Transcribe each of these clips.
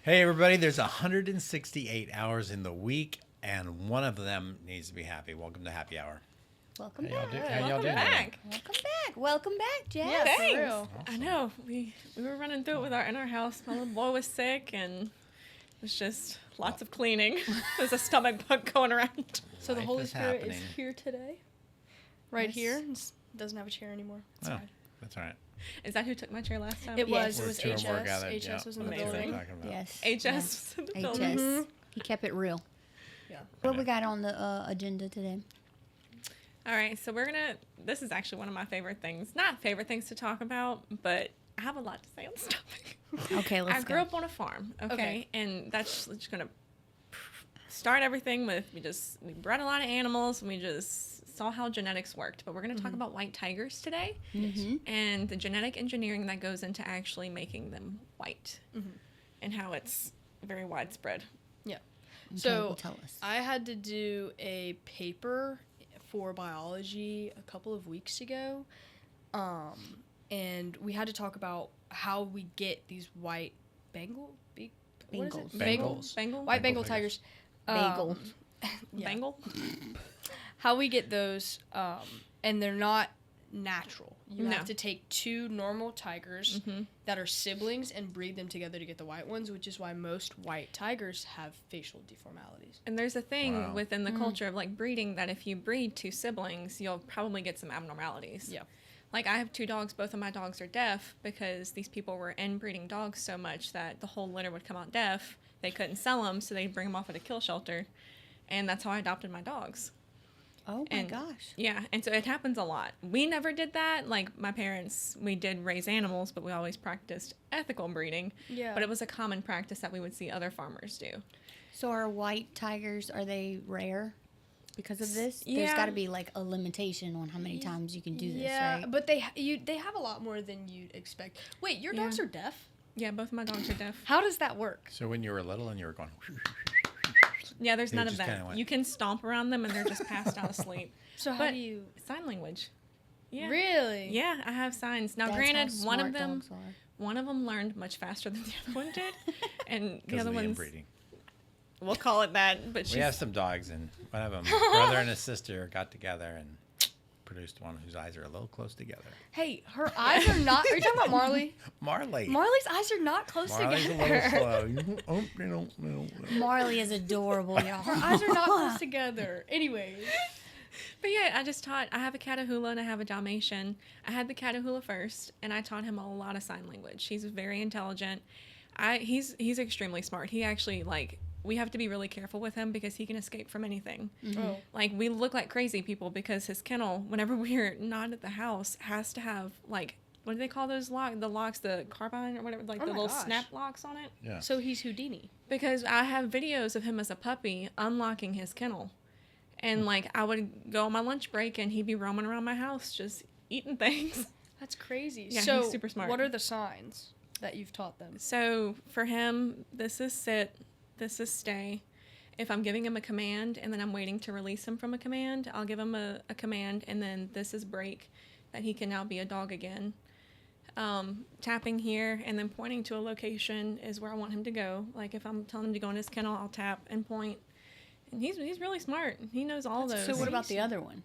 Hey, everybody, there's 168 hours in the week, and one of them needs to be happy. Welcome to Happy Hour. Welcome How y'all back. do- how y'all Welcome doing back. Welcome back, Jess. Yeah, for Thanks. real. I know. We were running through it with in our house. My little boy was sick, and it was just lots of cleaning. There's a stomach bug going around. So the Life Holy is Spirit happening. is here today. Right Yes. here. Doesn't have a chair anymore. It's Oh, fine. that's all right. Is that who took my chair last time? It Yes. was. It Where was two or more HS. gathered, HS yeah, was in the that's what I'm building. talking about. Yes. HS yes. was in the HS. building. Mhm. He kept it real. Yeah. What we got on the agenda today? All right, so this is actually one of my favorite things. Not favorite things to talk about, but I have a lot to say on this topic. Okay, let's I grew up on a farm, okay? Okay. And that's just going to start everything with we bred a lot of animals and we just saw how genetics worked. But we're going to talk about white tigers today Mm-hmm. and the genetic engineering that goes into actually making them white and how it's very widespread. Yeah. Okay, So well, tell us. I had to do a paper for biology a couple of weeks ago, and we had to talk about how we get these white Bengal, what is it? Bengals. Bengals. Bengal? White Bengal Bengal tigers. Bagel. Yeah. Bengal? How we get those, and they're not natural. You No. have to take two normal tigers that are siblings and breed them together to get the white ones, which is why most white tigers have facial deformalities. And there's a thing Wow. within the culture of like breeding that if you breed two siblings, you'll probably get some abnormalities. Yeah. Like I have two dogs, both of my dogs are deaf because these people were inbreeding dogs so much that the whole litter would come out deaf. They couldn't sell them, so they'd bring them off at a kill shelter. And that's how I adopted my dogs. Oh my and- gosh. Yeah, and so it happens a lot. We never did that. Like my parents, we did raise animals, but we always practiced ethical breeding. Yeah. But it was a common practice that we would see other farmers do. So are white tigers, are they rare because of this? There's Yeah. got to be like a limitation on how many times you can do this, yeah, right? but they have a lot more than you'd expect. Wait, your dogs Yeah. are deaf? Yeah, both of my dogs are deaf. How does that work? So when you were little and you were going, Yeah, there's They none of just that. kinda went- You can stomp around them and they're just passed out asleep. So how But- do you Sign language. Yeah. really? Yeah, I have signs. Now, That's granted, how one of smart them, dogs are. one of them learned much faster than the other one did, and the because other of the one's, inbreeding. we'll call it that. But We have she's some dogs, and one of them, brother and his sister, got together and produced one whose eyes are a little close together. Hey, her eyes are not. Are you talking about Marley? Marley. Marley's eyes are not close Marley's a together. little slow. Marley is adorable, y'all. Her eyes are not close together. Anyways. But yeah, I have a Catahoula and I have a Dalmatian. I had the Catahoula first, and I taught him a lot of sign language. He's very intelligent. He's extremely smart. He actually, we have to be really careful with him because he can escape from anything. Oh. Like, we look like crazy people because his kennel, whenever we're not at the house, has to have, what do they call those locks? The locks, the carbine or whatever, Oh the my little gosh. snap locks on it. Yeah. So he's Houdini. Because I have videos of him as a puppy unlocking his kennel. And, I would go on my lunch break and he'd be roaming around my house just eating things. That's crazy. Yeah, so he's super smart. what are the signs that you've taught them? So for him, this is sit, this is stay. If I'm giving him a command and then I'm waiting to release him from a command, I'll give him a command, and then this is break, that he can now be a dog again. Tapping here and then pointing to a location is where I want him to go. Like if I'm telling him to go in his kennel, I'll tap and point. And he's really smart. He knows all those. So what about the other one?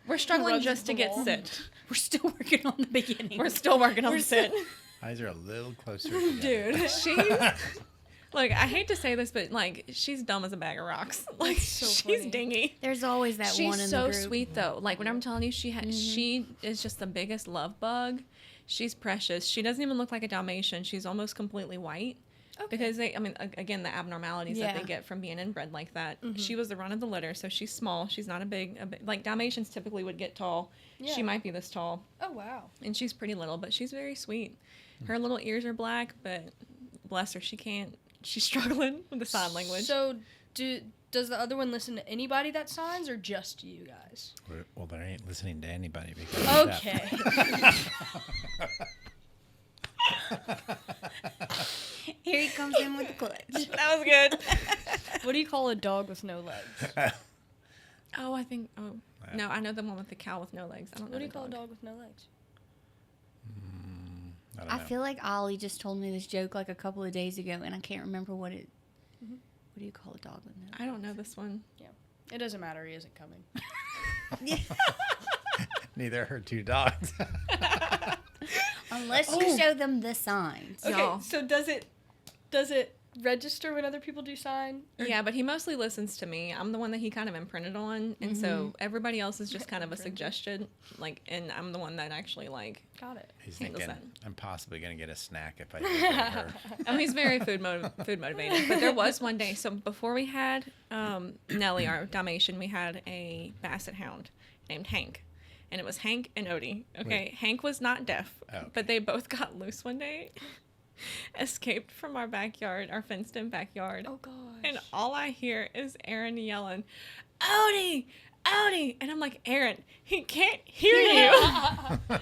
We're struggling Runs just to the get wall. sit. We're still working on the beginning. We're still working on sit. Eyes are a little closer together. Dude. She's look, I hate to say this, but she's dumb as a bag of rocks. Like so she's funny. dingy. There's always that She's one in so the group. sweet though. Like when I'm telling you, she is just the biggest love bug. She's precious. She doesn't even look like a Dalmatian. She's almost completely white. Okay. Because again, the abnormalities that Yeah. they get from being inbred like that. She was the run of the litter, so she's small. She's not a big like Dalmatians typically would get tall. Yeah. She might be this tall, Oh wow. and she's pretty little, but she's very sweet. Her little ears are black, but bless her, she's struggling with the sign language. So does the other one listen to anybody that signs or just you guys? Well, they ain't listening to anybody because of that. Okay. Here he comes in with the clutch. That was good. What do you call a dog with no legs? No, I know the one with the cow with no legs. I don't know. What do you the call a dog with no legs? I don't I know. feel like Ollie just told me this joke like a couple of days ago, and I can't remember what it. Mm-hmm. What do you call a dog with no? I don't know this one. It doesn't matter. He isn't coming. Neither are her two dogs. Unless you Oh. show them the signs. Okay. Y'all. So does it register when other people do sign? Or- Yeah, but he mostly listens to me. I'm the one that he kind of imprinted on, and so everybody else is just kind of a suggestion. Like, and I'm the one that actually like. Got it. He's Handles thinking, that. I'm possibly going to get a snack if I do it for her. Oh, he's very food motivated. But there was one day. So before we had Nellie, our Dalmatian, we had a Basset Hound named Hank, and it was Hank and Odie. Okay, Wait. Hank was not deaf, Okay. but they both got loose one day, escaped from our backyard, our fenced-in backyard, Oh gosh. and all I hear is Aaron yelling, "Odie, Odie!" And I'm like, Aaron, he can't hear you.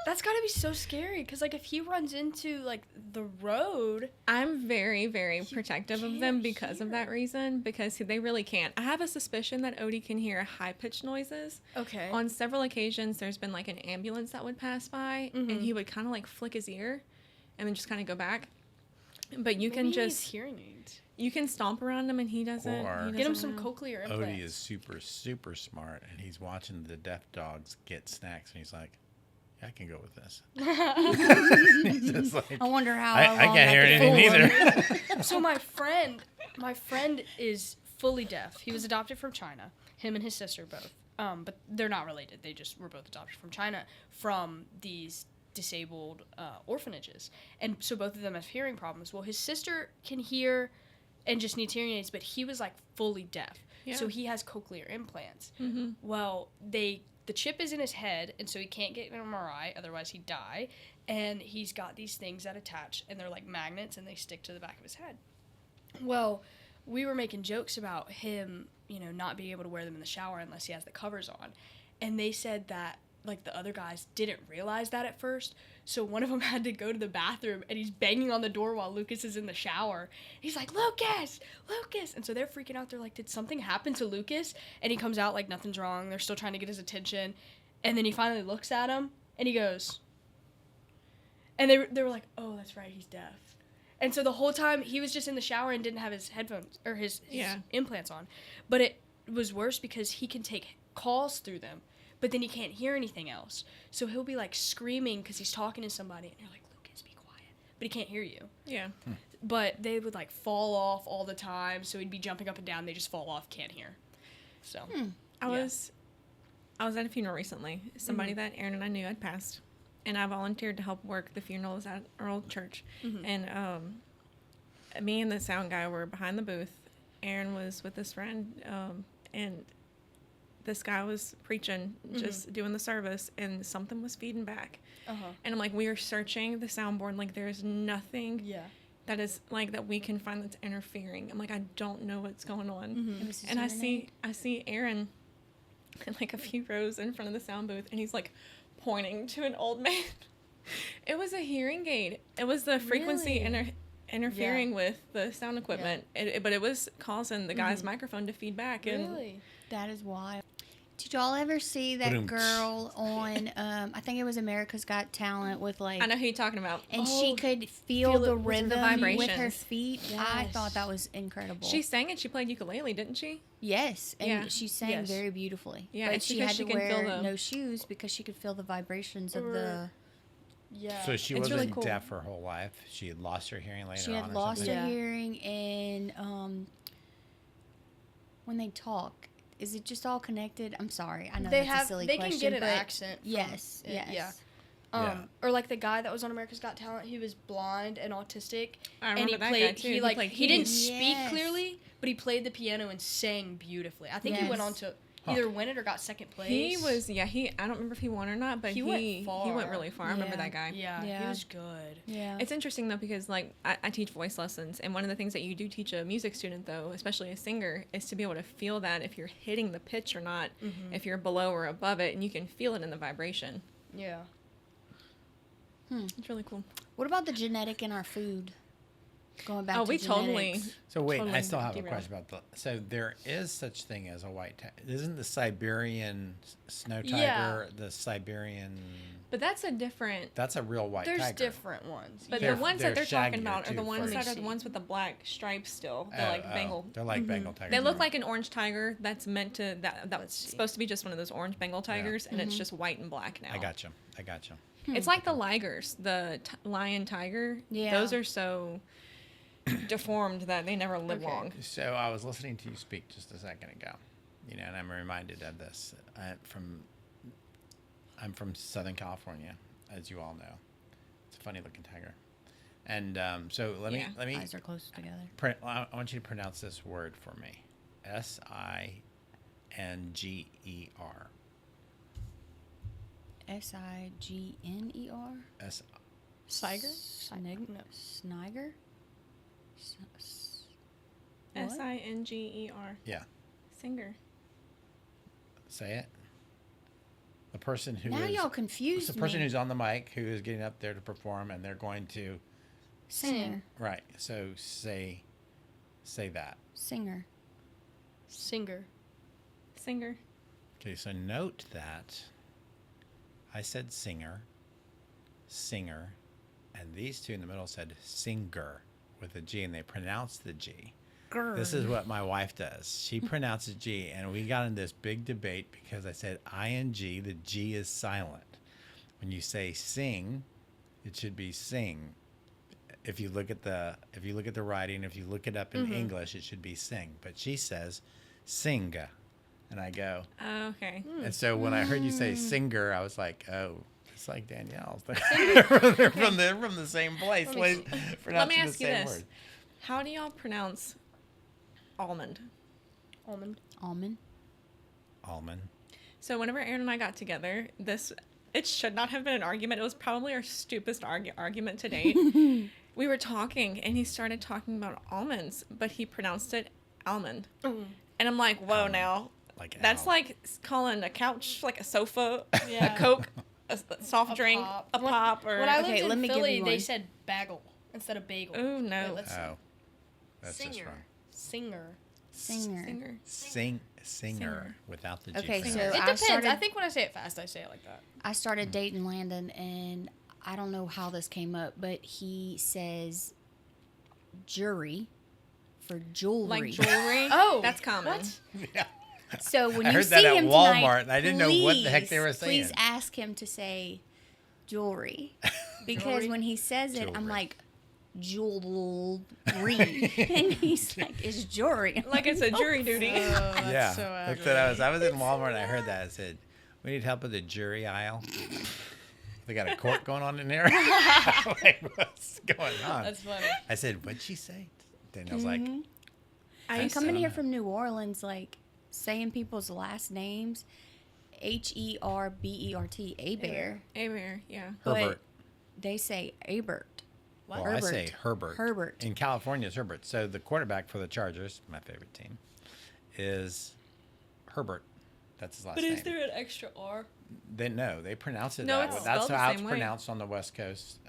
That's gotta be so scary because like if he runs into like the road. I'm very, very protective of them can't because of hear. that reason, because they really can't. I have a suspicion that Odie can hear high-pitched noises. Okay. On several occasions, there's been like an ambulance that would pass by, and he would kind of like flick his ear and then just kind of go back. But you can Maybe he needs just, hearing aids. you can stomp around him and he doesn't. Or- he Get him doesn't some know. cochlear implants. Odie is super, super smart, and he's watching the deaf dogs get snacks, and he's like, yeah, I can go with this. He's just like, I wonder how. I long can't hear could anything fool him. either. So my friend is fully deaf. He was adopted from China. Him and his sister both. But they're not related. They just were both adopted from China from these disabled orphanages. And so both of them have hearing problems. Well, his sister can hear and just needs hearing aids, but he was like fully deaf. Yeah. So he has cochlear implants. Mm-hmm. Well, the chip is in his head, and so he can't get an MRI, otherwise he'd die. And he's got these things that attach, and they're like magnets, and they stick to the back of his head. Well, we were making jokes about him, not being able to wear them in the shower unless he has the covers on. And they said that, like, the other guys didn't realize that at first. So one of them had to go to the bathroom, and he's banging on the door while Lucas is in the shower. He's like, Lucas! Lucas! And so they're freaking out. They're like, did something happen to Lucas? And he comes out like nothing's wrong. They're still trying to get his attention. And then he finally looks at him, and he goes... And they were like, oh, that's right, he's deaf. And so the whole time, he was just in the shower and didn't have his headphones or his Yeah. implants on. But it was worse because he can take calls through them, but then he can't hear anything else. So he'll be like screaming because he's talking to somebody, and you're like, Lucas, be quiet. But he can't hear you. Yeah. But they would like fall off all the time, so he'd be jumping up and down. They just fall off, can't hear. So I Yeah. was at a funeral recently. Somebody that Aaron and I knew had passed, and I volunteered to help work the funerals at our old church. And me and the sound guy were behind the booth. Aaron was with his friend, and this guy was preaching, just doing the service, and something was feeding back. And I'm like, we are searching the soundboard, like there's nothing yeah. that is like that we can find that's interfering. I'm like, I don't know what's going on. It was his And I hearing see Aaron like a few rows in front of the sound booth, and he's like pointing to an old man. It was a hearing aid. It was the frequency Really? interfering with the sound equipment. But it was causing the guy's microphone to feed back. And Really? That is wild. Did y'all ever see that Ba-dum. girl on? I think it was America's Got Talent with like. I know who you're talking about. And Oh, she could feel feel the it with rhythm the with her vibrations. feet. I Yes. thought that was incredible. She sang and she played ukulele, didn't she? Yes, and Yeah. she sang Yes. very beautifully. Yeah, but it's she because had she to can feel wear the- no shoes because she could feel the vibrations of the. Yeah. So she It's wasn't really cool. deaf her whole life. She had lost her hearing later She on. had or lost something? her Yeah. hearing, and when they talk, is it just all connected? I'm sorry, I know they that's have a silly they question. can get an but accent from Yes, it, yes. yeah. Yeah. Or like the guy that was on America's Got Talent, he was blind and autistic, I and remember he that played. guy too. He played he didn't keys. speak Yes. clearly, but he played the piano and sang beautifully. I think he went Yes. on to either win it or got second place. He was, I don't remember if he won or not, but He went far. went really far. I remember Yeah. that guy. Yeah, he Yeah. was good. Yeah. It's interesting though because like I teach voice lessons, and one of the things that you do teach a music student though, especially a singer, is to be able to feel that if you're hitting the pitch or not, if you're below or above it, and you can feel it in the vibration. Yeah. It's really cool. What about the genetic in our food? Going back Oh, to we totally. genetics. So wait, I Totally still have a derailed. question about the. So there is such thing as a white tiger. Isn't the Siberian snow tiger Yeah. the Siberian? But that's a different. That's a real white There's tiger. different ones. But They're- the ones they're that they're talking shaggier, about are too, the ones for- that are Let the me ones see. with the black stripes still. They're like Bengal. They're like Bengal tigers. They look like an orange tiger that's meant to that's Let's see. supposed to be just one of those orange Bengal tigers, and it's just white and black now. I got you. It's like the ligers, the lion tiger. Yeah. Those are so deformed that they never live Okay. long. So I was listening to you speak just a second ago, and I'm reminded of this. I'm from Southern California, as you all know. It's a funny looking tiger, and so let Yeah. me. Eyes are close together. I want you to pronounce this word for me. Singer. Signer. S. Tiger? Snig- No. Sniger. What? Singer. Yeah. Singer. Say it. The person who Now is- y'all it's confused the person me. who's on the mic who is getting up there to perform, and they're going to Singer. right. So say that. Singer. Singer. Singer. Okay, so note that I said singer, and these two in the middle said singer with a G, and they pronounced the G. This is what my wife does. She pronounces G, and we got in this big debate because I said ing, the G is silent. When you say sing, it should be sing. If you look at the writing, if you look it up in English, it should be sing. But she says sing, and I go. Oh, okay. And so when I heard you say singer, I was like, oh, it's like Danielle's. They're from the same place. Let me Let me pronouncing ask the you same this: word. how do y'all pronounce almond? Almond. Almond. Almond. So whenever Aaron and I got together, it should not have been an argument. It was probably our stupidest argument to date. We were talking, and he started talking about almonds, but he pronounced it almond. And I'm like, whoa, Almond. now Like that's owl. like calling a couch like a sofa, Yeah. a Coke, a soft A drink, pop. a pop, or When I Okay, lived let in me give Philly, you they one. said bagel instead of bagel. oh no, Wait, let's see. Oh, that's just Singer. wrong. Singer. Singer. singer. Singer without the G. Okay, pronounced. so It I depends. started- I think when I say it fast, I say it like that. I started dating Landon, and I don't know how this came up, but he says jury for jewelry. Like jewelry. Oh, that's common. what? yeah. So when I you heard see that at him Walmart, tonight, and I didn't know what the heck they were Please saying. ask him to say jewelry, because Jewelry? when he says it, I'm Jewelry. like jewelry, and he's like, "It's jewelry." Like it's a jury duty. That's Yeah. so That's what I was in Walmart and I heard that. I said, we need help with the jury aisle. They got a court going on in there. Like, what's going on? That's funny. I said, what'd she say? Danielle's like, I That's coming so here nice. from New Orleans, like saying people's last names, Herbert, Abear, Abear, yeah. but Herbert. they say Abert. Well, I say Herbert. Herbert. In California, it's Herbert. So the quarterback for the Chargers, my favorite team, is Herbert. That's his last But name. is there an extra R? They pronounce it No, that it's way. spelled That's the how it's same way. pronounced on the West Coast.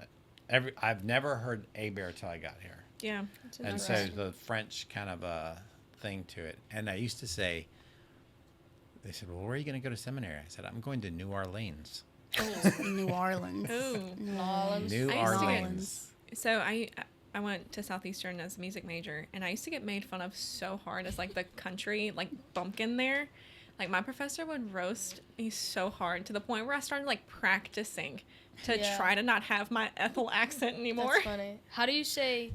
I've never heard Abear till I got here. Yeah. That's And so interesting. the French kind of thing to it. And I used to say, they said, well, where are you going to go to seminary? I said, I'm going to New Orleans. New Orleans. Ooh. New Orleans. New I used to get- Orleans. So I went to Southeastern as a music major, and I used to get made fun of so hard as like the country like bumpkin there. Like my professor would roast me so hard to the point where I started like practicing to Yeah. try to not have my Ethel accent anymore. That's funny. How do you say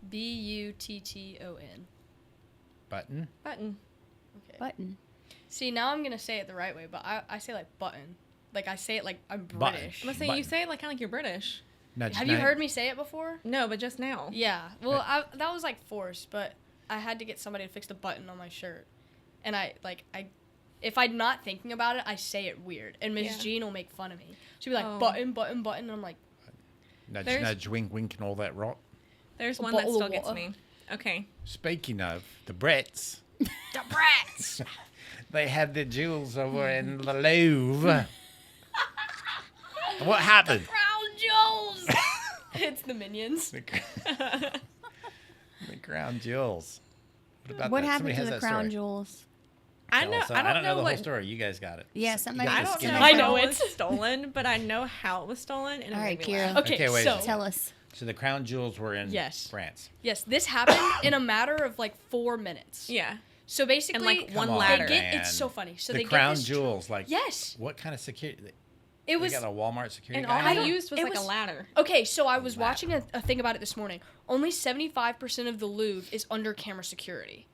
Button? Button? Button. Okay. Button. See, now I'm gonna say it the right way, but I say like button. Like I say it like I'm Button. British. I'm gonna say you Button. say it like kind of like you're British. Nudge, Have you nudge. heard me say it before? No, but just now. Yeah. Well, that was like forced, but I had to get somebody to fix the button on my shirt, and if I'm not thinking about it, I say it weird, and Miss Yeah. Jean will make fun of me. She'll be like Oh. button, button, button, and I'm like, Nudge, There's- nudge, wink, wink, and all that rot. There's A one that bottle still of gets water. me. Okay. Speaking of the Brits, the brats. they had the jewels over in the Louvre. What happened? Crown jewels. It's the minions. crown jewels. What about What that? happened Somebody to has the that crown story. jewels? I Tell know. us. I don't know the what. whole story. You guys got it. Yeah, You somebody- got I the don't skinny know. one. I know how it. was stolen, but I know how it was stolen. And it All right, made me Kira. laugh. Okay, Okay, wait. so Tell us. So the crown jewels were in Yes. France. yes, this happened in a matter of like 4 minutes. Yeah. So basically, And, like, one Come on, ladder. They get, man. it's so funny. So the they crown get this jewels, like Yes. What kind of security? It They was got a Walmart security And guy. all on he it? used was it like a was- ladder. okay. So I was Ladder. watching a thing about it this morning. Only 75% of the Louvre is under camera security,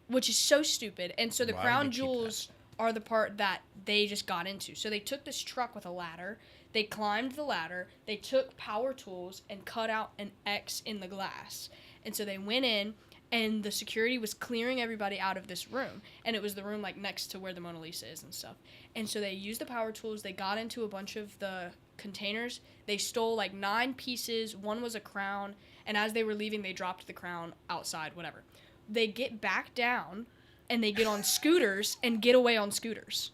which is so stupid. And so the Why would crown they keep jewels are the part that they just got into. So they took this truck with a ladder. They climbed the ladder. They took power tools and cut out an X in the glass. And so they went in, and the security was clearing everybody out of this room. And it was the room like next to where the Mona Lisa is and stuff. And so they used the power tools. They got into a bunch of the containers. They stole like 9 pieces. One was a crown. And as they were leaving, they dropped the crown outside, whatever. They get back down, and they get on scooters and get away on scooters.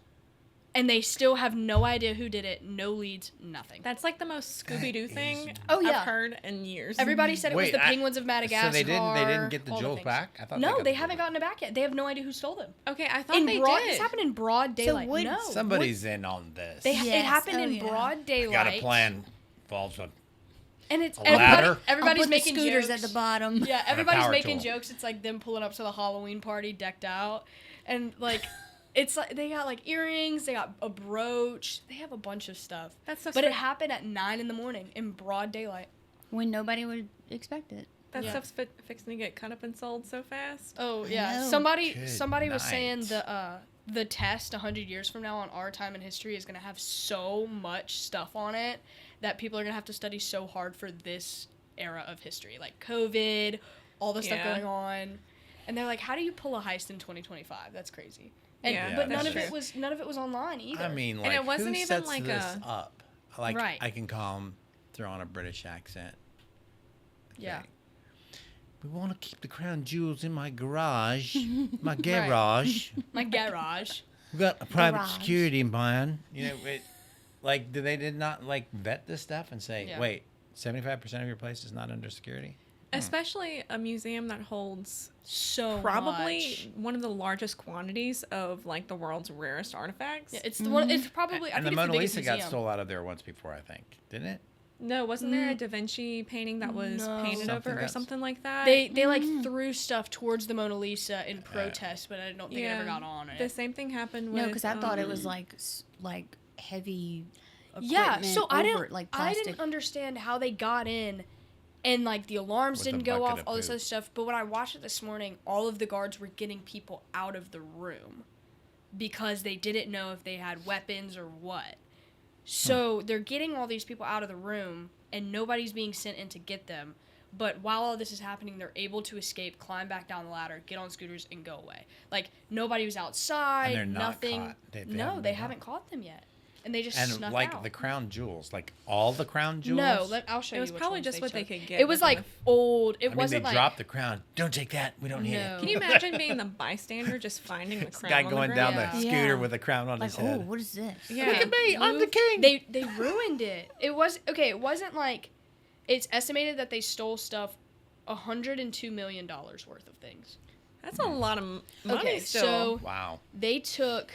And they still have no idea who did it, no leads, nothing. That's like the most Scooby Doo thing Oh, yeah. I've heard in years. Everybody said it was Wait, the penguins of Madagascar. So they didn't get the all jewels things. back. I thought No, got they the haven't jewels gotten it back yet. They have no idea who stole them. Okay, I thought In they broad, did. this happened in broad daylight. would- no, Somebody's in on this. It Yes, happened oh, in yeah. broad daylight. got a plan. Involves a And it's A ladder? everybody's I'll put making the scooters jokes. at the bottom. Yeah, everybody's power making tool. jokes. It's like them pulling up to the Halloween party decked out. And like it's like they got like earrings, they got a brooch, they have a bunch of stuff. That's so But it sweet. happened at 9 a.m. in broad daylight. When nobody would expect it. That Yeah. stuff's fixing to get cut up and sold so fast. Oh yeah. No. Somebody Good was saying night. the test 100 years from now on our time in history is going to have so much stuff on it that people are going to have to study so hard for this era of history, like COVID, all the stuff Yeah. going on. And they're like, how do you pull a heist in 2025? That's crazy. And, Yeah, but that's none of it was online either. I mean, And like, it wasn't who even sets like this a- up? Like, Right. I can call him, throw on a British accent. Yeah. Okay. We want to keep the crown jewels in my garage, my garage. My garage. We got a private Garage. security man. You know, like, did not like vet this stuff and say, Yeah. wait, 75% of your place is not under security? Especially a museum that holds So probably much. one of the largest quantities of like the world's rarest artifacts. Yeah, it's the one. It's probably. I And think the it's Mona the biggest Lisa got museum. stole out of there once before, I think, didn't it? No, wasn't there a Da Vinci painting that was No. painted Something over or got- something like that? They like threw stuff towards the Mona Lisa in protest, but I don't think it ever got on it. The same thing happened with No, because I thought it um, was like heavy. Yeah, so I over, didn't like I plastic. didn't understand how they got in, and like the alarms With a didn't go bucket off, of all this poop. other stuff. But when I watched it this morning, all of the guards were getting people out of the room because they didn't know if they had weapons or what. So they're getting all these people out of the room, and nobody's being sent in to get them. But while all this is happening, they're able to escape, climb back down the ladder, get on scooters, and go away. Like nobody was outside. And they're not nothing. caught. They no, haven't they been haven't caught them yet, and they just And snuck like out. the crown jewels, like all the crown jewels. No, I'll show It you. was which probably ones just what they took. could get It was within like old. It I mean, wasn't they like dropped the crown. Don't take that. We don't need No. it. Can you imagine being the bystander just finding the This crown guy on going the down ground? the Yeah. scooter Yeah. with a crown on Like, his oh, head. what is this? Yeah. Look at me, I'm the king. they ruined it. It was okay. It wasn't like it's estimated that they stole stuff, $102 million worth of things. That's a lot of money Okay, still. so Wow. they took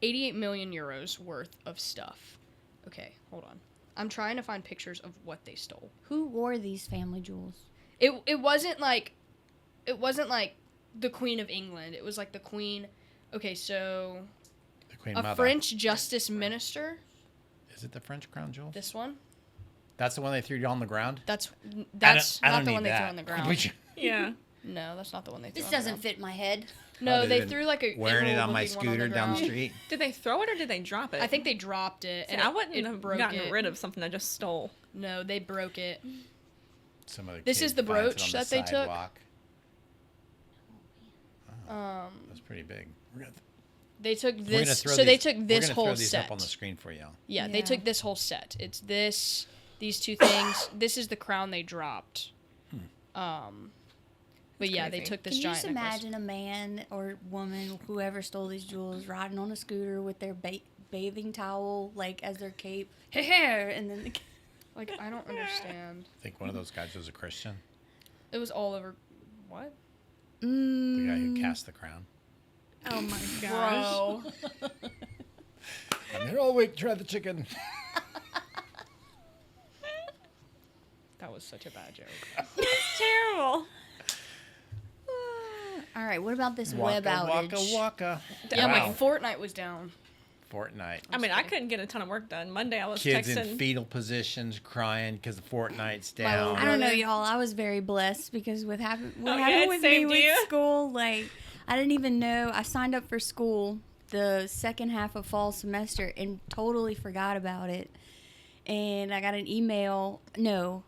88 million euros worth of stuff. Okay, hold on. I'm trying to find pictures of what they stole. Who wore these family jewels? It wasn't like the Queen of England. It was like the Queen. Okay, so The Queen a Mother. French justice minister. Is it the French crown jewels? This one. That's the one they threw on the ground? That's I don't not the need one they that. threw on the ground. Would you- Yeah. No, that's not the one they threw This on the doesn't ground. fit my head. No, Other they than threw like a wearing it emerald on my looking one scooter down the ground. street. Did they throw it or did they drop it? I think they dropped it, See, and I it- wouldn't it have broke gotten it. rid of something I just stole. No, they broke it. Some other This kid is the finds it brooch on the that they took. sidewalk. Um, That's pretty big. they took We're gonna this. throw So they these- took we're this gonna whole throw these set. up on the screen for y'all. Yeah, they Yeah. took this whole set. It's these two things. This is the crown they dropped. But That's yeah, they crazy. took this Can you giant just necklace. imagine a man or woman, whoever stole these jewels, riding on a scooter with their bathing towel, like as their cape, and then Like I don't understand. I think one of those guys was a Christian. It was all over. What? The guy who Mm, cast the crown. Oh my gosh. Bro. I'm here all week. Try the chicken. That was such a bad joke. It's terrible. all right, what about this web outage? Waka waka. Yeah, Wow. my Fortnite was down. Fortnite. I mean, I couldn't get a ton of work done. Monday I was Kids in texting. fetal positions crying because the Fortnite's My down. little I don't know, Really? y'all. I was very blessed because what happened Oh, yeah, happened it with me saved with you. school, like I didn't even know. I signed up for school the second half of fall semester and totally forgot about it. And I got an email. No,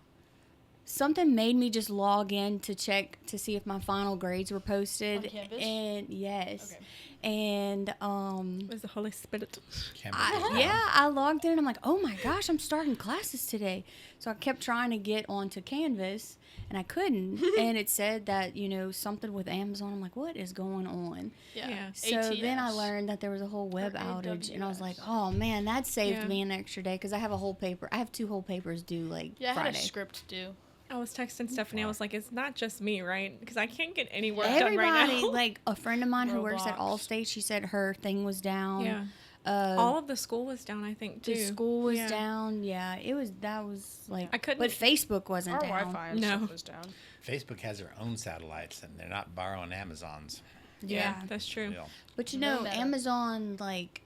something made me just log in to check to see if my final grades were posted. On Canvas? And yes, Okay. and It was the Holy Spirit. Can't I logged in and I'm like, oh my gosh, I'm starting classes today. So I kept trying to get onto Canvas and I couldn't. And it said that, something with Amazon. I'm like, what is going on? Yeah. So then I ATS. learned that there was a whole web Or outage. And I was like, AWS. oh man, that saved Yeah. me an extra day because I have a whole paper. I have 2 whole papers due like Yeah, I had Friday. a script due. I was texting Stephanie. I was like, it's not just me, right? Because I can't get any work done right Everybody, now. like a friend of mine who works at Roblox. Allstate, she said her thing was down. yeah. Uh, All of the school was down, I think, too. the school was Yeah. down. Yeah, that was like. I couldn't- But Facebook wasn't Our down. Wi-Fi and No. stuff was down. Facebook has their own satellites, and they're not borrowing Amazon's. Yeah, Yeah. that's true. Deal. But No matter. Amazon, like,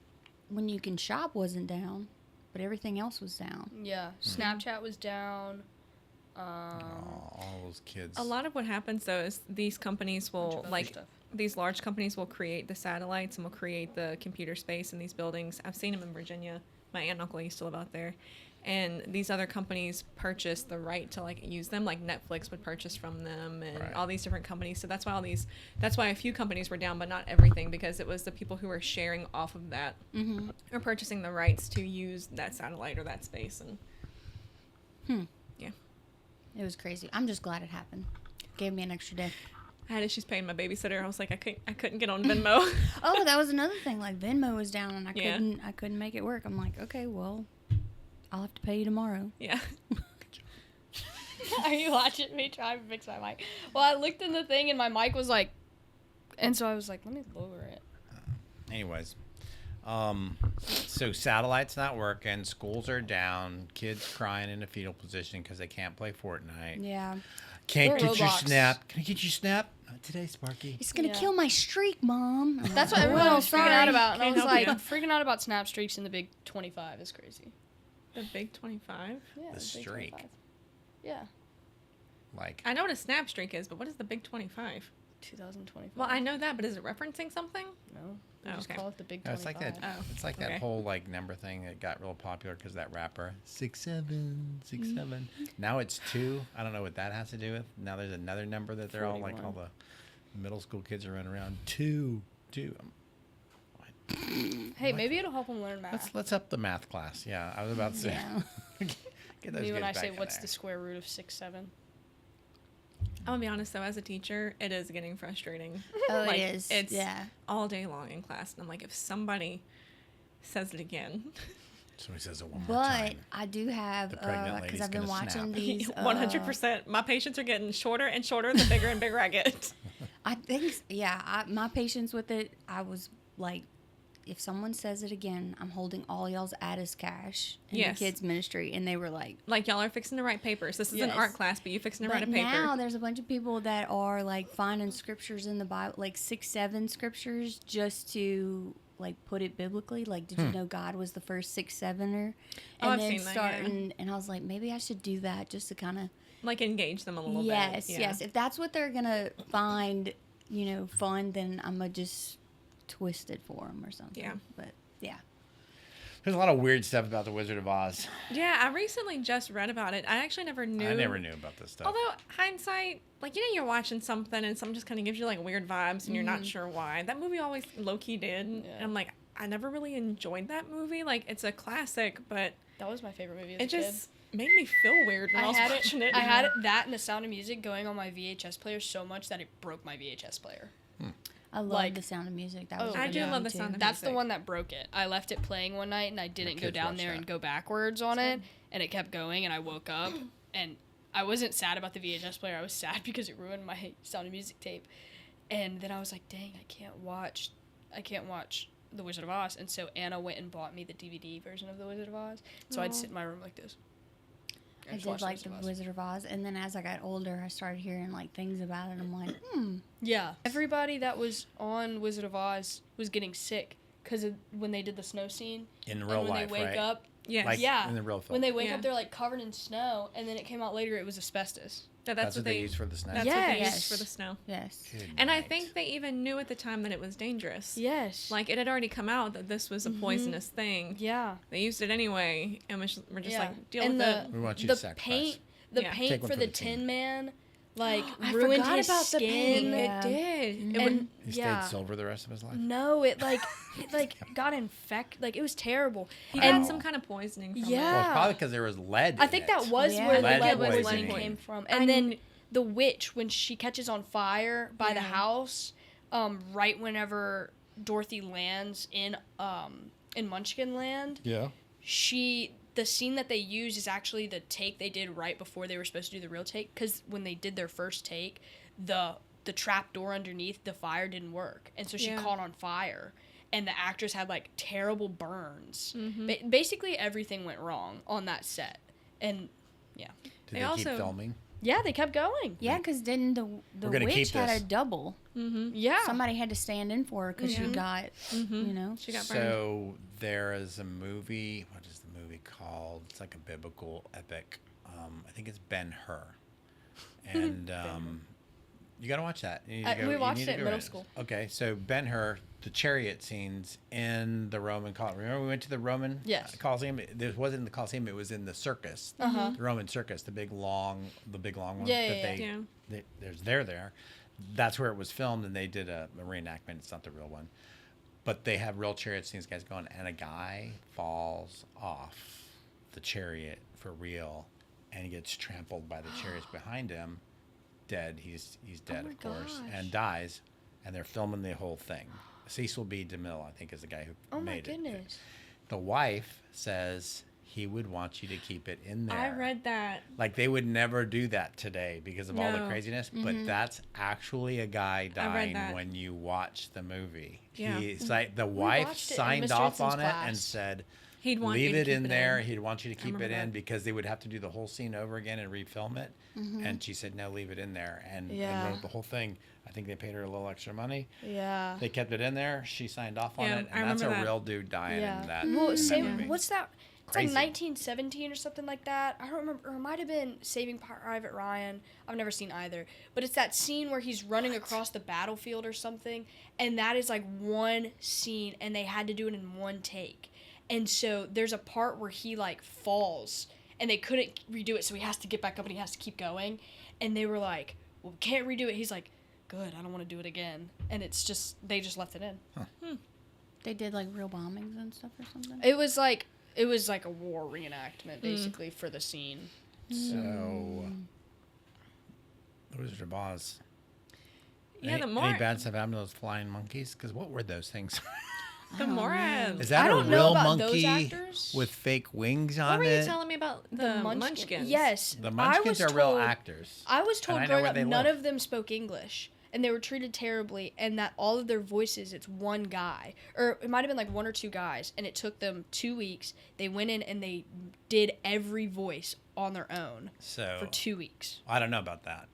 when you can shop, wasn't down, but everything else was down. Yeah, Snapchat was down. Oh, all those kids. A lot of what happens, though, is these companies bunch will, of other like, stuff. these large companies will create the satellites and will create the computer space in these buildings. I've seen them in Virginia. My aunt and uncle used to live out there. And these other companies purchase the right to, like, use them. Like, Netflix would purchase from them and Right. all these different companies. So that's why a few companies were down, but not everything, because it was the people who were sharing off of that Mm-hmm. or purchasing the rights to use that satellite or that space. And It was crazy. I'm just glad it happened. Gave me an extra day. I had issues paying my babysitter. I was like, I couldn't get on Venmo. Oh, that was another thing. Like Venmo was down, and Yeah. I couldn't make it work. I'm like, okay, well, I'll have to pay you tomorrow. Yeah. Are you watching me try to fix my mic? Well, I looked in the thing and my mic was like, and so I was like, let me lower it. Anyways, so satellite's not working. Schools are down. Kids crying in a fetal position because they can't play Fortnite. Yeah, Can't Or get your Roblox. snap. Can I get your snap? Not today, Sparky. it's gonna Yeah. kill my streak, Mom. I'm That's like, what everyone well, was freaking sorry. out about, and I Can't was help like, you. freaking out about snap streaks in the Big 25 is crazy. The Big 25. Yeah, The Big streak. 25. Yeah, Like, I know what a snap streak is, but what is the Big 25? 2025. Well, I know that, but is it referencing something? No, we Oh, just okay. call it the Big no, 25. it's like that. Oh, It's like okay. that whole like number thing that got real popular because that rapper 6'7", 6'7". Now it's 2. I don't know what that has to do with. Now there's another number that they're all like all 41. the middle school kids are running around 2. Hey, maybe it'll help them learn math. Let's up the math class. Yeah, I was about to say. Yeah. Get those Me when I kids say back in what's there. the square root of 6, 7. I'm gonna be honest though, as a teacher, it is getting frustrating. Oh, Like, it is. it's- Yeah. All day long in class, and I'm like, if somebody says it again, So he says it one more But time. I do have The pregnant because lady's I've been gonna watching snap. these. 100%. My patients are getting shorter and shorter the bigger and bigger I get. I think, my patience with it, I was like, if someone says it again, I'm holding all y'all's Addis cash in Yes. the kids ministry, and they were like. Like, y'all are fixing to write papers. This is an Yes. art class, but you fixing to write a But paper. now there's a bunch of people that are like finding scriptures in the Bible, like 6, 7 scriptures, just to like put it biblically. Like, did you know God was the first 6, 7er? Oh, And I've then seen that, yeah. starting, and I was like, maybe I should do that just to kind of. Like, engage them a little Yes, bit. Yeah. yes. If that's what they're gonna find, fun, then I'm gonna just twist it for them or something. Yeah. But yeah. There's a lot of weird stuff about the Wizard of Oz. Yeah, I recently just read about it. I actually never knew. I never knew about this stuff. Although hindsight, like, you're watching something and something just kind of gives you like weird vibes and you're Mm-hmm. not sure why. That movie always low key did, and Yeah. I'm like, I never really enjoyed that movie. Like, it's a classic, but That was my favorite movie as it a kid. just made me feel weird when I, was watching it. I had it, that and The Sound of Music going on my VHS player so much that it broke my VHS player. I love Like- The Sound of Music. That was Oh, a I good do one, love The too. Sound of That's the Music. one that broke it. I left it playing one night and I didn't go kids down watch there that. and go backwards on it, and it kept going, and I woke up and I wasn't sad about the VHS player. I was sad because it ruined my Sound of Music tape. And then I was like, dang, I can't watch The Wizard of Oz. And so Anna went and bought me the DVD version of The Wizard of Oz. So I'd sit in my room like this. I and just did watch like The Wizard of Oz, and then as I got older, I started hearing like things about it. I'm like, Yeah. Everybody that was on Wizard of Oz was getting sick because when they did the snow scene. In And real when life, they wake right? up, Yes. Like yeah. in the real film. when they wake Yeah. up, they're like covered in snow, and then it came out later it was asbestos. That's what they use for the snow. That's what they Yes. used for the snow. yes. Good And I night. think they even knew at the time that it was dangerous. Yes. Like, it had already come out that this was a poisonous thing. Yeah. They used it anyway, and we're just Yeah. like, deal And with the- it. We want you the to sacrifice. paint, the Yeah. paint Take one for for the the team. Tin Man, like I ruined forgot his about the skin. pain. Yeah. It did. It And would, He yeah. stayed silver the rest of his life. No, it got infected. Like it was terrible. he And got some kind of poisoning from Yeah. Well, it's probably because there was lead. I in think it. that was Yeah. where the Lead lead poisoning. poisoning came from. And I then kn- the witch, when she catches on fire by the Yeah. house, right whenever Dorothy lands in Munchkin Land, Yeah. the scene that they use is actually the take they did right before they were supposed to do the real take, because when they did their first take, the trap door underneath the fire didn't work, and so she Yeah. caught on fire, and the actress had like terrible burns. Mm-hmm. Basically everything went wrong on that set, and Did They they keep also- filming? yeah, they kept going. Yeah, because didn't the We're gonna witch keep had this. a double? Mm-hmm. Yeah. Somebody had to stand in for her because she got, you know. She got burned. So there is a movie. What is the movie called? It's like a biblical epic. I think it's Ben Hur, and you got to watch that. You need to We you watched need it to in go middle in. school. Okay, so Ben Hur, the chariot scenes in the Roman Colosseum. Remember we went to the Roman Yes. Colosseum? It wasn't in the Colosseum. It was in the circus, Uh-huh. the Roman circus, the big long one. Yeah, that yeah, they, yeah. there's there. That's where it was filmed, and they did a reenactment. It's not the real one, but they have real chariot scenes, guys going, and a guy falls off the chariot for real, and he gets trampled by the chariots behind him, dead. He's dead, my of course, gosh. and dies. And they're filming the whole thing. Cecil B. DeMille, I think, is the guy who Oh my made it. goodness. The wife says he would want you to keep it in there. I read that. Like they would never do that today because of all the No. craziness, but that's actually a guy read dying that. when you watch the movie. Yeah. He's like the wife watched it in signed Miss off Jensen's on it and class. said, He'd want you leave to it keep in it there. in. He'd want you to keep it remember in that. because they would have to do the whole scene over again and refilm it. And she said, no, leave it in there. And Yeah. wrote the whole thing. I think they paid her a little extra money. Yeah. They kept it in there. She signed off on Yeah, it, I and that's a remember that. real dude dying Yeah. in that. Well, in that same. movie. What's that? It's Crazy. like 1917 or something like that. I don't remember. Or it might have been Saving Private Ryan. I've never seen either. But it's that scene where he's running across the battlefield or something, and that is like one scene, and they had to do it in one take. And so there's a part where he like falls, and they couldn't redo it, so he has to get back up and he has to keep going. And they were like, "Well, we can't redo it." He's like, "Good, I don't want to do it again." And it's just they just left it in. They did like real bombings and stuff or something. It was like a war reenactment basically for the scene. So, the Wizard of Oz. Yeah, the Any more bad stuff happened to those flying monkeys? Because what were those things? the more Is that I a don't know real about those monkey actors. with fake wings what on were you it? telling me about the munchkins? Yes, The I Munchkins was are real told- actors. I was And told I know growing where up they none live. of them spoke English, and they were treated terribly, and that all of their voices, it's one guy, or it might have been like one or two guys, and it took them 2 weeks. They went in and they did every voice on their own So for 2 weeks. I don't know about that,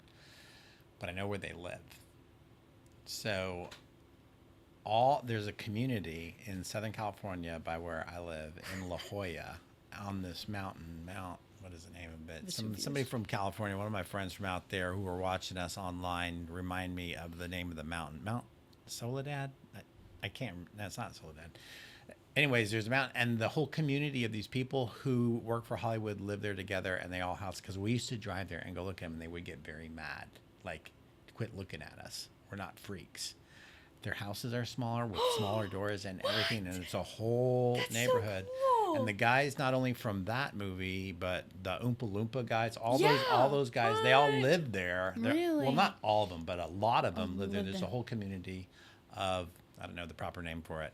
but I know where they live. So there's a community in Southern California by where I live in La Jolla on this Mount, what is the name of it? Vesuvius. Somebody from California, one of my friends from out there who were watching us online, remind me of the name of the mountain. Mount Soledad? I can't, that's not Soledad. Anyways, there's a mountain, and the whole community of these people who work for Hollywood live there together, and they all house, because we used to drive there and go look at them, and they would get very mad. Like, quit looking at us. We're not freaks. Their houses are smaller with smaller doors and everything, and it's a whole neighborhood. cool. And the guys, not only from that movie, but the Oompa Loompa guys, all Yeah, those guys, they all live there. Really? Well, not all of them, but a lot of them live there. live There's there. a whole community of, I don't know the proper name for it,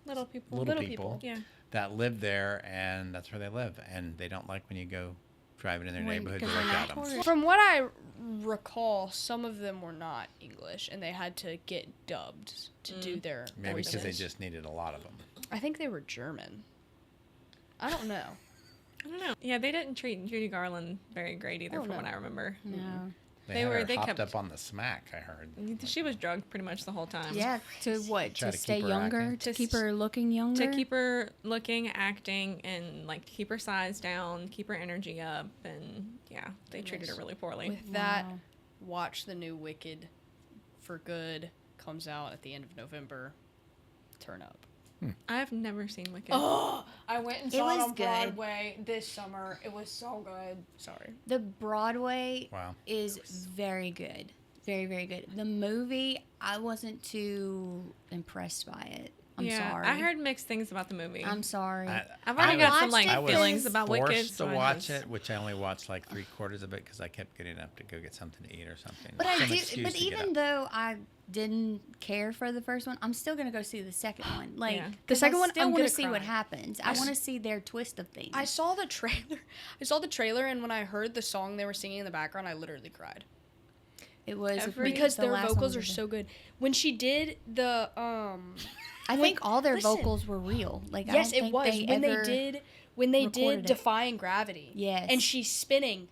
Little people. little Little people people. Yeah. that live there, and that's where they live. And they don't like when you go driving in their When- neighborhood to 'cause look they're at not them. tourists. From what I recall, some of them were not English, and they had to get dubbed to do their Maybe because they voices. just needed a lot of them. I think they were German. I don't know. I don't know. Yeah, they didn't treat Judy Garland very great either, Oh, from no. what I remember. No. They had her they hopped kept- up on the smack, I heard. She was drugged pretty much the whole time. Yeah, to what? Try To to stay keep her younger? acting. To To keep s- her looking younger? To keep her looking, acting, and like keep her size down, keep her energy up, and yeah, they treated her Goodness. really poorly. With that, Wow. watch the new Wicked for Good. Comes out at the end of November. Turn up. I've never seen Wicked. Oh, I went and It saw it was on good. Broadway this summer. It was so good. Sorry. The Broadway Wow. is very good. Very, very good. The movie, I wasn't too impressed by it. I'm yeah, sorry. I heard mixed things about the movie. I'm sorry. I've already got some watched like it I was feelings about Wicked. forced so to I watch just- it, which I only watched like 3/4 of it because I kept getting up to go get something to eat or something. But Some I do. excuse But to get even up. though I didn't care for the first one, I'm still gonna go see the second one. Like Yeah. The second one, I still I'm want to gonna see what cry. happens. I want to see their twist of things. I saw the trailer. And when I heard the song they were singing in the background, I literally cried. It was Every- Because the their last one vocals was are a- so good. When she did the I think all their listen. vocals were real. Like yes, I it don't was think when ever- they recorded did it. Defying Gravity. Yes. And she's spinning.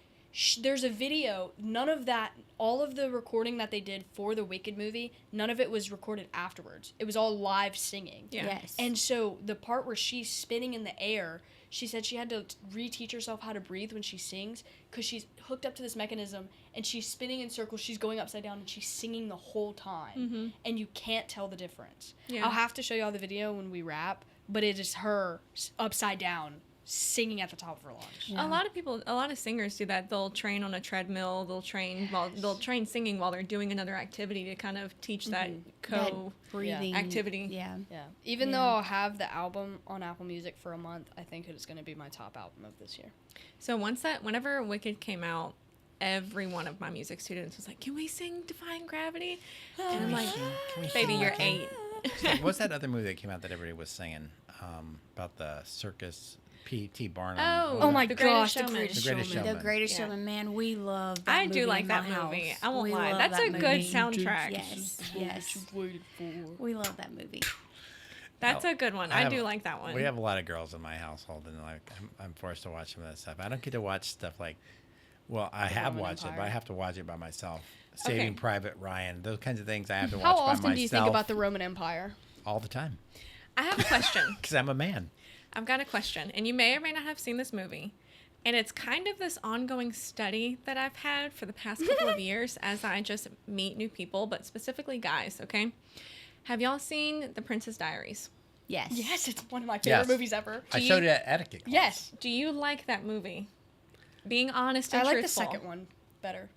There's a video. None of that. All of the recording that they did for the Wicked movie, none of it was recorded afterwards. It was all live singing. Yeah. Yes. And so the part where she's spinning in the air, she said she had to reteach herself how to breathe when she sings because she's hooked up to this mechanism and she's spinning in circles. She's going upside down and she's singing the whole time. And you can't tell the difference. Yeah. I'll have to show y'all the video when we wrap, but it is her upside down singing at the top of her lungs. Yeah. A lot of singers do that. They'll train on a treadmill. They'll train singing while they're doing another activity to kind of teach that that breathing activity. Yeah. Yeah. Even Yeah. though I'll have the album on Apple Music for a month, I think it's going to be my top album of this year. So whenever Wicked came out, every one of my music students was like, "Can we sing Defying Gravity?" And I'm like, Can we "Baby, sing you're that? 8." What's that other movie that came out that everybody was singing about the circus? P.T. Barnum. Oh. What Oh was my it? The Greatest gosh, the Showman. greatest, The Greatest showman. Showman. The Greatest Yeah. Showman, man, we love that I movie do like in that my movie. house. I won't We lie. love That's that a good movie. soundtrack. Yes, yes. We love that movie. That's Well, a good one. I I have- do like that one. We have a lot of girls in my household, and like I'm forced to watch some of that stuff. I don't get to watch stuff like, well, I have Roman watched it, but Empire. I have to watch it by myself. Saving Private Ryan, those kinds of things I have to watch How by often myself do you think about the Roman Empire? all the time I have a question. because I'm a man. I've got a question, and you may or may not have seen this movie. And it's kind of this ongoing study that I've had for the past couple of years as I just meet new people, but specifically guys, okay? Have y'all seen The Princess Diaries? Yes. Yes, it's one of my favorite Yes. movies ever. I showed it at etiquette class. Yes. Do you like that movie? Being honest I and like the truthful. second one better.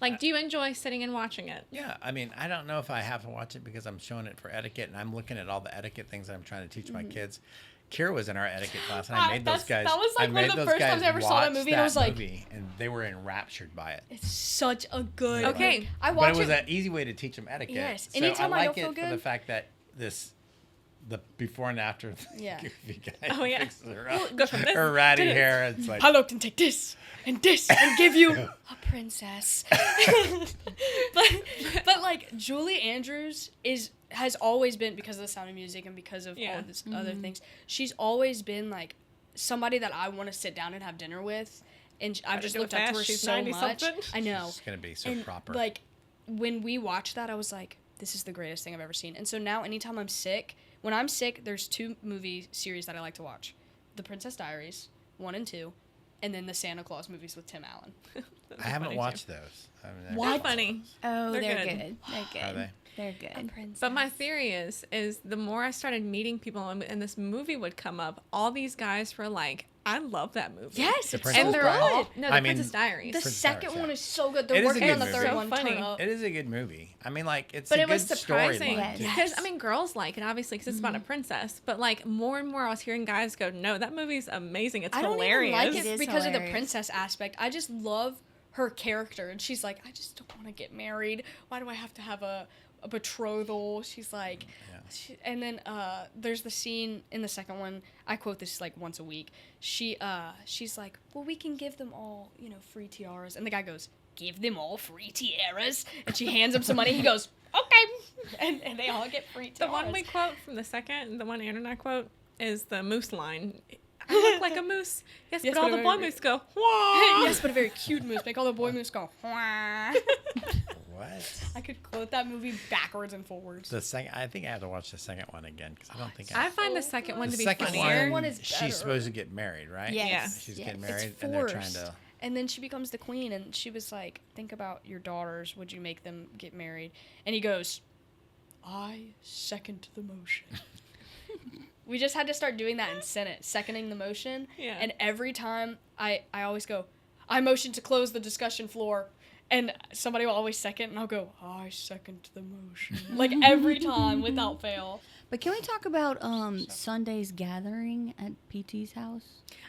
Like, do you enjoy sitting and watching it? Yeah, I mean, I don't know if I have to watch it because I'm showing it for etiquette, and I'm looking at all the etiquette things that I'm trying to teach my kids. Kira was in our etiquette class, and I made those guys. that was, like, I one of made the those first times guys I ever saw that watch movie, and I was like- movie, and they were enraptured by it. It's such a good. Okay. like, I But watch it was an easy way to teach them etiquette. Yes, So anytime I I like don't it feel for the good- fact that the before and after Yeah. goofy guy Oh, yeah. fixes her up. Go from this Her ratty to this. hair. It's like Hello can take this and give you a princess. but like Julie Andrews has always been, because of The Sound of Music and because of Yeah. all this other things, she's always been like somebody that I want to sit down and have dinner with. And I've just do it looked up to fast. her She's so 90 much. something. I know. it's gonna be so And proper. like when we watched that, I was like, this is the greatest thing I've ever seen. And so now anytime I'm sick, when I'm sick, there's 2 movie series that I like to watch. The Princess Diaries, 1 and 2, and then the Santa Claus movies with Tim Allen. I haven't funny, watched those. I mean, Why? They're funny. Oh, They're they're good. good. They're good. Are they? They're good. Princess. But my theory is the more I started meeting people and this movie would come up, all these guys were like, I love that movie. Yes, The it's Princess so And they're good. all no, the I mean, Princess Diaries. The Princess second Diaries, one yeah. is so good. It They're is a working good on the movie. third So one. funny. Turn up. It is a good movie. I mean, like it's But a it good was surprising storyline. Yes. because I mean, girls like it obviously because it's about a princess. But like more and more, I was hearing guys go, "No, that movie's amazing. It's I don't hilarious." even like It it is because of the hilarious. princess aspect. I just love her character, and she's like, I just don't want to get married. Why do I have to have a a betrothal. She's like, Yeah. and then there's the scene in the second one. I quote this like once a week. She's like, well, we can give them all, free tiaras. And the guy goes, give them all free tiaras. And she hands him some money. He goes, okay. And they all get free tiaras. The one we quote from the second, the one Aaron and I quote, is the moose line. I look like a moose. Yes, Yes, but all but the a boy very- moose go, whoa. Yes, but a very cute moose. Make all the boy moose go, wah. What? I could quote that movie backwards and forwards. The second, I think I have to watch the second one again because I don't think I find the second one the to be second funnier. one is she's better. supposed to get married, right? Yes. She's Yes. getting It's married, It's and they're trying forced. to. And then she becomes the queen, and she was like, think about your daughters. Would you make them get married? And he goes, I second the motion. We just had to start doing that in Senate, seconding the motion. Yeah. And every time I always go, I motion to close the discussion floor. And somebody will always second, and I'll go, I second the motion. Like every time without fail. But can we talk about Sunday's gathering at PT's house?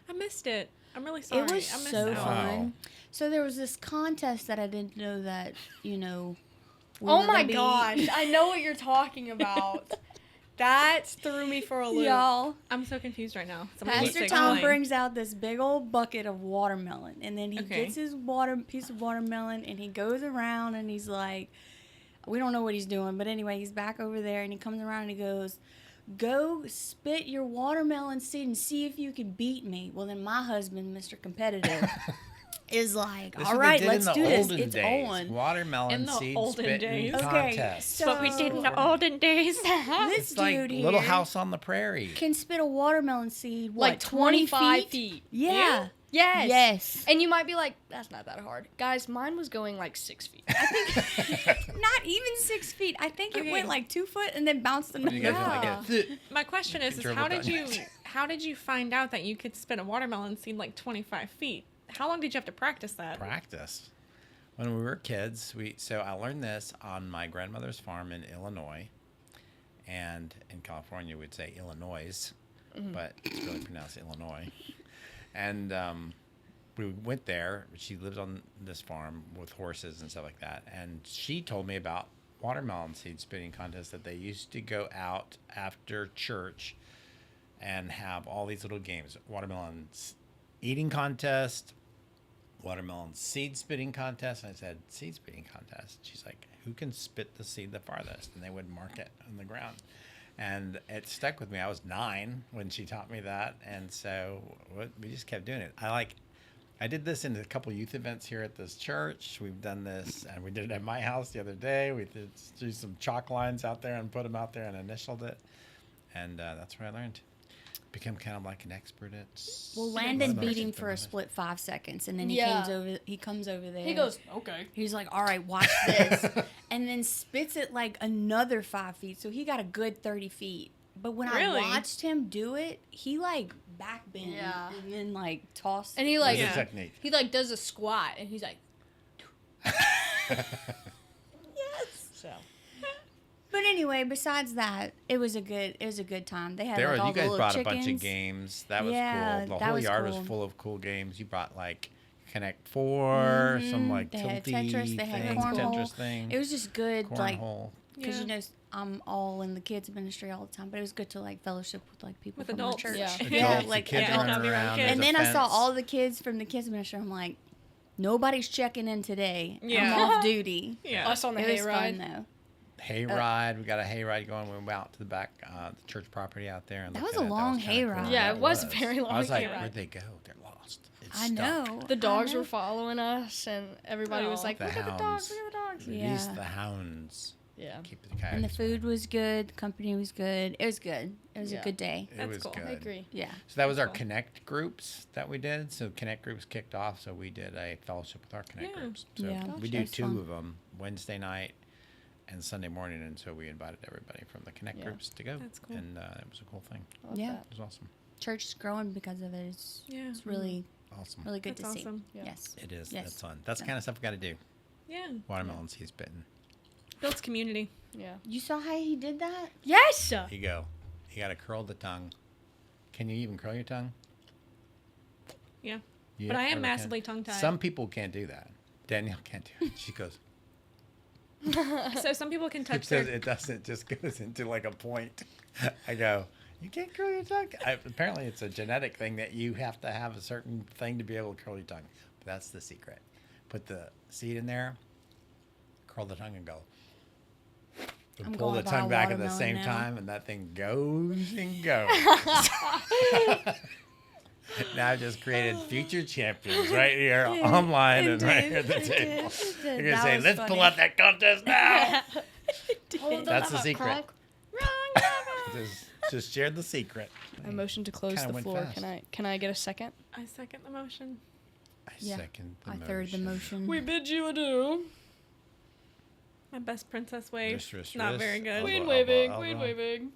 I missed it. I'm really sorry. It was I missed so that one. fun. So there was this contest that I didn't know that, we Oh were my gonna be- gosh, I know what you're talking about. That threw me for a loop. Y'all, I'm so confused right now. Somebody needs Pastor to Tom explain. brings out this big old bucket of watermelon, and then he Okay. gets his piece of watermelon, and he goes around, and he's like, we don't know what he's doing, but anyway, he's back over there, and he comes around, and he goes, go spit your watermelon seed and see if you can beat me. Well, then my husband, Mr. Competitive, is like, This is all what they right, did let's in do the this. olden It's days. on. Watermelon In the seed olden spitting days. Okay, contest. so What we did in the olden days. this It's like dude here Little House on the Prairie. can spit a watermelon seed, what, Like 20 25 feet. Yeah. Yes. Yes. And you might be like, that's not that hard. Guys, mine was going like 6 feet. Not even 6 feet. I think it Okay. went like 2 foot and then bounced another. You guys are Yeah. like a, My question is Control how the did button. how did you find out that you could spit a watermelon seed like 25 feet? How long did you have to practice that? practice. When we were kids, so I learned this on my grandmother's farm in Illinois, and in California we'd say Illinois, but it's really pronounced Illinois. And we went there. She lived on this farm with horses and stuff like that, and she told me about watermelon seed spitting contests that they used to go out after church and have all these little games: watermelons eating contest, watermelon seed spitting contest. And I said, seed spitting contest? She's like, who can spit the seed the farthest? And they would mark it on the ground. And it stuck with me. I was 9 when she taught me that. And so we just kept doing it. I did this in a couple youth events here at this church. We've done this, and we did it at my house the other day. We did do some chalk lines out there and put them out there and initialed it. And that's where I learned. Become kind of like an expert at. Well, Landon watermelon beat him seed for a contest. split 5 seconds, and then Yeah. he comes over there. He goes, okay. He's like, all right, watch this. And then spits it like another 5 feet. So he got a good 30 feet. But when Really? I watched him do it, he like back bend Yeah. and then like tossed. And he There's like, a Yeah. technique. he like does a squat, and he's like, yes. so. But anyway, besides that, it was a good time. They had There like was, all you the guys little brought chickens. a bunch of games. That was Yeah, cool. The that whole was yard cool. was full of cool games. You brought like Connect 4, some like They had tilty Tetris, they had things, cornhole. Tetris thing, It was just good, like, cornhole. because Yeah. you know I'm all in the kids ministry all the time, but it was good to like fellowship with like people With from adults. our church. Yeah. Adults, Yeah, the like kids yeah, running adults. around. And there's And a then I saw fence. all the kids from the kids ministry. I'm like, nobody's checking in today. Yeah. I'm off duty. Yeah. Us on the It was hayride. fun though. hayride. We got a hayride going. We went out to the back, the church property out there. And That looked was a at it. long kinda cool. hayride. Yeah, it was a very long I was like, hayride. where'd they go? They're lost. It's I stuck. know. The dogs I know. were following us, and everybody was Aw. like, The look at the dogs, hounds. look at the dogs. Release Yeah. the hounds. Yeah. Keep the coyotes. And the food was good. The company was good. It was good. It was Yeah. a good day. It That's was cool. good. I agree. Yeah. So that was our Cool. Connect groups that we did. So Connect groups kicked off. So we did a fellowship with our Connect Yeah. groups. So Yeah. we Gosh, do that's 2 fun. of them, Wednesday night and Sunday morning. And so we invited everybody from the Connect Yeah. groups to go. That's cool. And it was a cool thing. I love Yeah. that. It was awesome. Church is growing because of it. It's, Yeah. it's really, Awesome. really good That's to awesome. see. Yeah. Yes. It is. Yes. That's fun. That's the Yeah. kind of stuff we got to do. Yeah. Watermelon seeds bitten. Builds community. Yeah. You saw how he did that? Yes. Here you go. You got to curl the tongue. Can you even curl your tongue? Yeah. You But I am ever can? massively tongue-tied. Some people can't do that. Danielle can't do it. She goes, So some people can It touch says their. it doesn't, just goes into like a point. I go, you can't curl your tongue. Apparently, it's a genetic thing that you have to have a certain thing to be able to curl your tongue. But that's the secret. Put the seed in there, curl the tongue, and go. And I'm pull going the to buy a tongue back at the watermelon same now. time, and that thing goes and goes. Now I've just created future champions right here online and right here at the table. You're going to That say, was let's pull funny. out that contest now. Hold That's the up, secret. Kronk. Just share the secret. A motion to close Kinda the went floor. fast. Can I get a second? I second the motion. I Yeah, second the I motion. third the motion. We bid you adieu. My best princess wave. Risk, Not risk. very good. Elbow, Queen elbow, waving. elbow. Queen waving.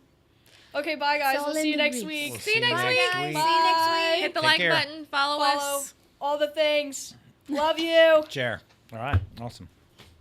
Okay, bye guys. It's We'll all see you in the next grease. week. We'll See you next week. Guys, see you next week. Hit the Take like care. button. Follow Follow us. all the things. Love you. Chair. All right. Awesome.